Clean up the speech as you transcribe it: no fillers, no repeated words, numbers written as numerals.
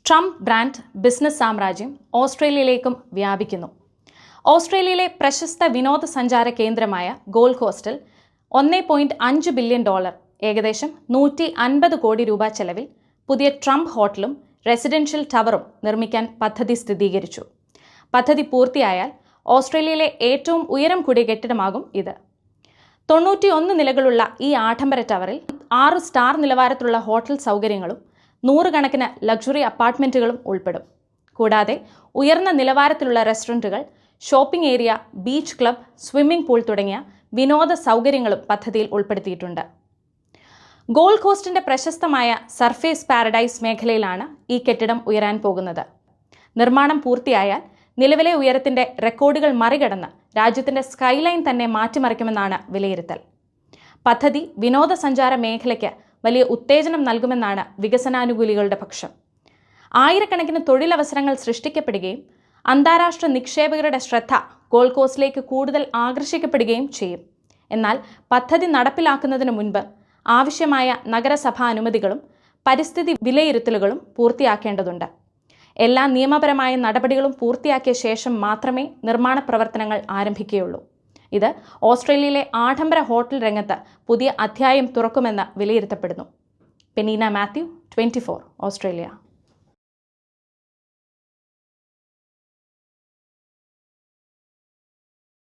Trump brand business സാമ്രാജ്യം ഓസ്ട്രേലിയയിലേക്കും വ്യാപിക്കുന്നു. ഓസ്ട്രേലിയയിലെ പ്രശസ്ത വിനോദസഞ്ചാര കേന്ദ്രമായ ഗോൾഡ് കോസ്റ്റിൽ $1.5 ബില്യൺ ഏകദേശം 150 കോടി രൂപ ചെലവിൽ പുതിയ ട്രംപ് ഹോട്ടലും റെസിഡൻഷ്യൽ ടവറും നിർമ്മിക്കാൻ പദ്ധതി സ്ഥിരീകരിച്ചു. പദ്ധതി പൂർത്തിയായാൽ ഓസ്ട്രേലിയയിലെ ഏറ്റവും ഉയരം കൂടിയ കെട്ടിടമാകും ഇത്. 91 നിലകളുള്ള ഈ ആഡംബര ടവറിൽ 6 സ്റ്റാർ നിലവാരത്തിലുള്ള ഹോട്ടൽ സൗകര്യങ്ങളും 100 കണക്കിന് ലക്ഷറി അപ്പാർട്ട്മെൻറ്റുകളും ഉൾപ്പെടും. കൂടാതെ ഉയർന്ന നിലവാരത്തിലുള്ള റെസ്റ്റോറൻറ്റുകൾ, shopping area, beach club, swimming pool തുടങ്ങിയ വിനോദ സൗകര്യങ്ങളും പദ്ധതിയിൽ ഉൾപ്പെടുത്തിയിട്ടുണ്ട്. ഗോൾഡ് കോസ്റ്റിൻ്റെ പ്രശസ്തമായ സർഫേസ് പാരഡൈസ് മേഖലയിലാണ് ഈ കെട്ടിടം ഉയരാൻ പോകുന്നത്. നിർമ്മാണം പൂർത്തിയായാൽ നിലവിലെ ഉയരത്തിൻ്റെ റെക്കോർഡുകൾ മറികടന്ന് രാജ്യത്തിൻ്റെ സ്കൈലൈൻ തന്നെ മാറ്റിമറിക്കുമെന്നാണ് വിലയിരുത്തൽ. പദ്ധതി വിനോദസഞ്ചാര മേഖലയ്ക്ക് വലിയ ഉത്തേജനം നൽകുമെന്നാണ് വികസനാനുകൂലികളുടെ പക്ഷം. ആയിരക്കണക്കിന് തൊഴിലവസരങ്ങൾ സൃഷ്ടിക്കപ്പെടുകയും അന്താരാഷ്ട്ര നിക്ഷേപകരുടെ ശ്രദ്ധ ഗോൾഡ് കോസ്റ്റിലേക്ക് കൂടുതൽ ആകർഷിക്കപ്പെടുകയും ചെയ്യും. എന്നാൽ പദ്ധതി നടപ്പിലാക്കുന്നതിന് മുൻപ് ആവശ്യമായ നഗരസഭാ അനുമതികളും പരിസ്ഥിതി വിലയിരുത്തലുകളും പൂർത്തിയാക്കേണ്ടതുണ്ട്. എല്ലാ നിയമപരമായ നടപടികളും പൂർത്തിയാക്കിയ ശേഷം മാത്രമേ നിർമ്മാണ പ്രവർത്തനങ്ങൾ ആരംഭിക്കുകയുള്ളൂ. ഇത് ഓസ്ട്രേലിയയിലെ ആഡംബര ഹോട്ടൽ രംഗത്ത് പുതിയ അധ്യായം തുറക്കുമെന്ന് വിലയിരുത്തപ്പെടുന്നു. പെനീന മാത്യു, 24 ഓസ്ട്രേലിയ.